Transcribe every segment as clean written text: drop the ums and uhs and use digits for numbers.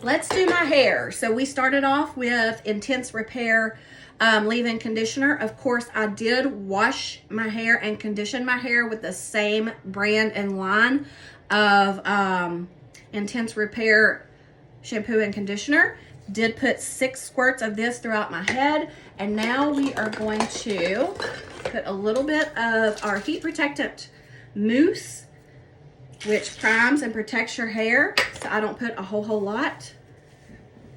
Let's do my hair. So we started off with Intense Repair leave-in conditioner. Of course, I did wash my hair and condition my hair with the same brand and line of Intense Repair shampoo and conditioner. Did put 6 squirts of this throughout my head. And now we are going to put a little bit of our heat protectant mousse, which primes and protects your hair. So I don't put a whole lot.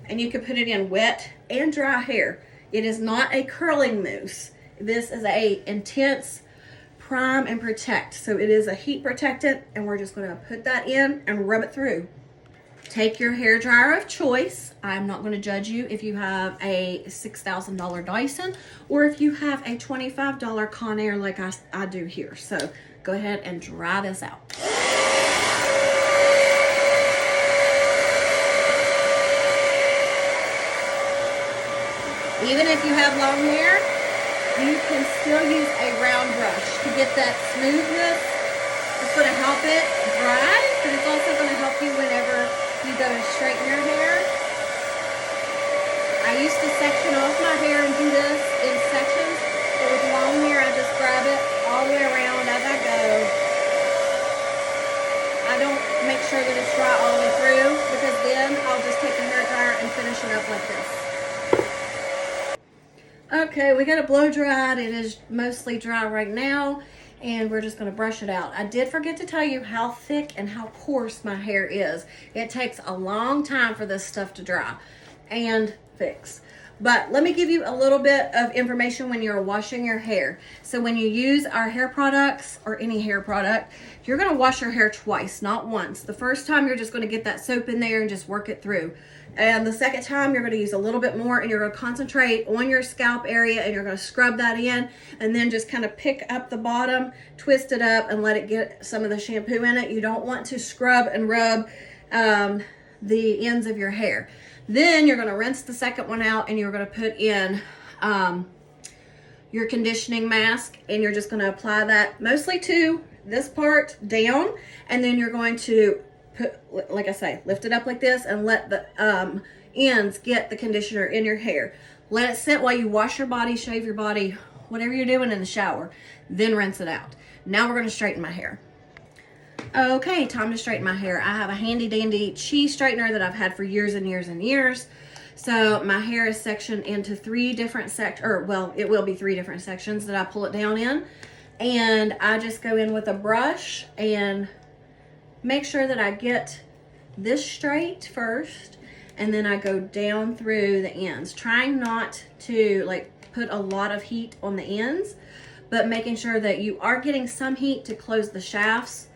And you can put it in wet and dry hair. It is not a curling mousse. This is a intense prime and protect. So it is a heat protectant, and we're just gonna put that in and rub it through. Take your hair dryer of choice. I'm not gonna judge you if you have a $6,000 Dyson or if you have a $25 Conair like I do here. So go ahead and dry this out. Even if you have long hair, you can still use a round brush to get that smoothness. It's going to help it dry, but it's also going to help you whenever you go to straighten your hair. I used to section off my hair and do this in sections, but with long hair, I just grab it all the way around as I go. I don't make sure that it's dry all the way through, because then I'll just take the hair dryer and finish it up like this. Okay, we got it blow dried. It is mostly dry right now, and we're just gonna brush it out. I did forget to tell you how thick and how coarse my hair is. It takes a long time for this stuff to dry and fix. But let me give you a little bit of information when you're washing your hair. So when you use our hair products or any hair product, you're gonna wash your hair twice, not once. The first time you're just gonna get that soap in there and just work it through. And the second time you're gonna use a little bit more, and you're gonna concentrate on your scalp area, and you're gonna scrub that in, and then just kind of pick up the bottom, twist it up, and let it get some of the shampoo in it. You don't want to scrub and rub the ends of your hair. Then you're gonna rinse the second one out, and you're gonna put in your conditioning mask, and you're just gonna apply that mostly to this part down, and then you're going to put, like I say, lift it up like this and let the ends get the conditioner in your hair. Let it sit while you wash your body, shave your body, whatever you're doing in the shower, then rinse it out. Now we're gonna straighten my hair. Okay, time to straighten my hair. I have a handy dandy cheese straightener that I've had for years and years and years. So my hair is sectioned into 3 different it will be 3 different sections that I pull it down in. And I just go in with a brush and make sure that I get this straight first, and then I go down through the ends, trying not to like put a lot of heat on the ends, but making sure that you are getting some heat to close the shafts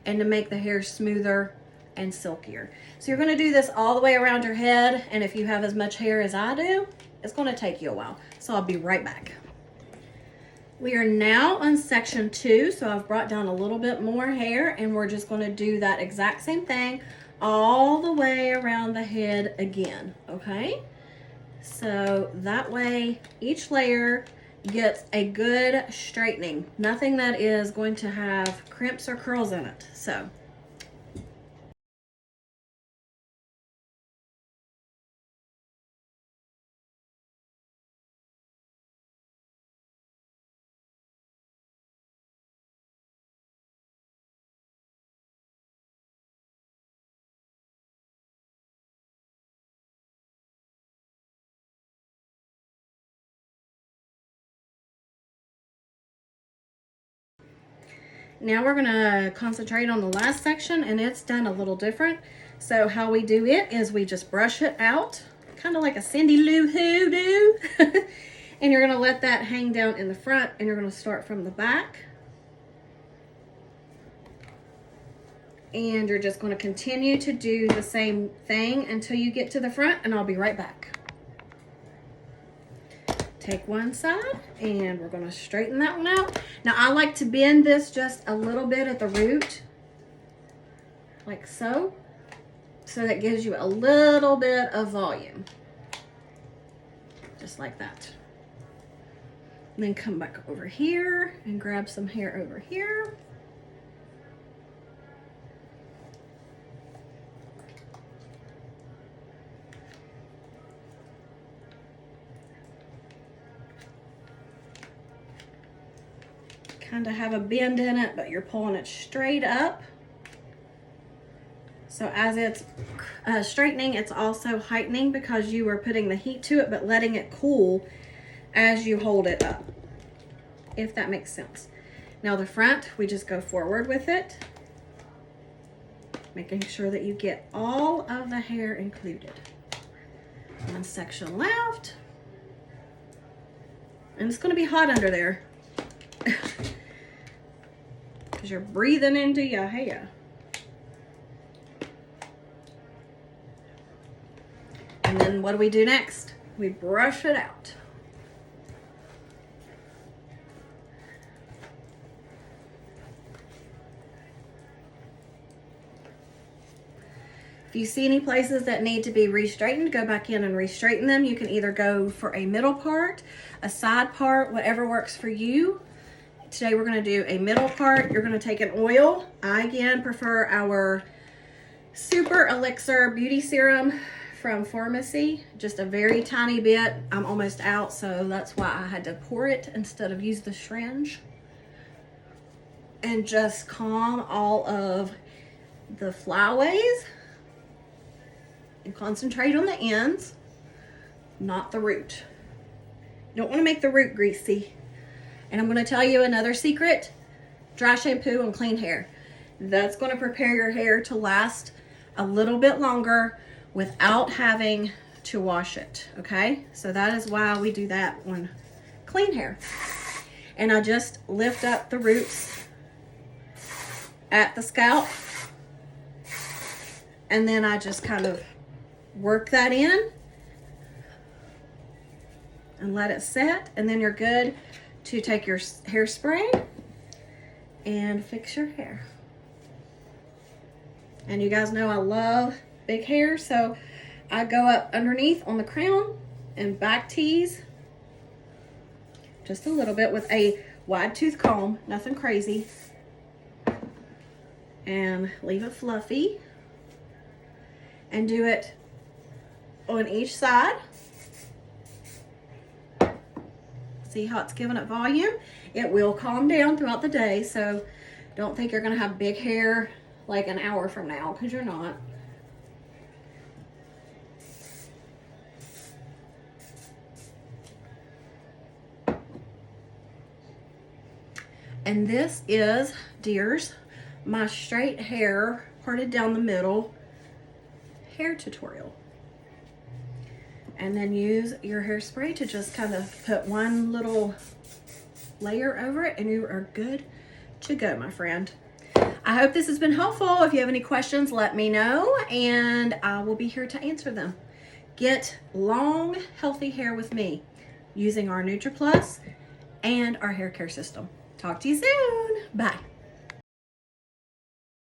and to make the hair smoother and silkier. So you're gonna do this all the way around your head, and if you have as much hair as I do, it's gonna take you a while. So I'll be right back. We are now on section 2, so I've brought down a little bit more hair, and we're just going to do that exact same thing all the way around the head again, okay? So that way each layer gets a good straightening. Nothing that is going to have crimps or curls in it. So now we're gonna concentrate on the last section, and it's done a little different. So how we do it is we just brush it out, kind of like a Cindy Lou Who do. And you're gonna let that hang down in the front, and you're gonna start from the back. And you're just gonna continue to do the same thing until you get to the front, and I'll be right back. Take one side, and we're gonna straighten that one out. Now I like to bend this just a little bit at the root, like so. So that gives you a little bit of volume. Just like that. And then come back over here and grab some hair over here. kind of have a bend in it, but you're pulling it straight up. So as it's straightening, it's also heightening because you are putting the heat to it, but letting it cool as you hold it up, if that makes sense. Now the front, we just go forward with it, making sure that you get all of the hair included. One section left. And it's gonna be hot under there because you're breathing into your hair. And then what do we do next? We brush it out. If you see any places that need to be re-straightened, go back in and re-straighten them. You can either go for a middle part, a side part, whatever works for you. Today we're gonna do a middle part. You're gonna take an oil. I, again, prefer our Super Elixir Beauty Serum from Farmasi. Just a very tiny bit. I'm almost out, so that's why I had to pour it instead of use the syringe. And just calm all of the flyaways. And concentrate on the ends, not the root. You don't want to make the root greasy. And I'm going to tell you another secret: dry shampoo and clean hair. That's going to prepare your hair to last a little bit longer without having to wash it, okay? So that is why we do that on clean hair. And I just lift up the roots at the scalp, and then I just kind of work that in and let it set, and then you're good to take your hairspray and fix your hair. And you guys know I love big hair, so I go up underneath on the crown and back tease just a little bit with a wide tooth comb, nothing crazy, and leave it fluffy, and do it on each side. See how it's giving it volume? It will calm down throughout the day, so don't think you're gonna have big hair like an hour from now, because you're not. And this is, dears, my straight hair parted down the middle hair tutorial. And then use your hairspray to just kind of put one little layer over it, and you are good to go, my friend. I hope this has been helpful. If you have any questions, let me know, and I will be here to answer them. Get long, healthy hair with me using our NutriPlus and our hair care system. Talk to you soon. Bye.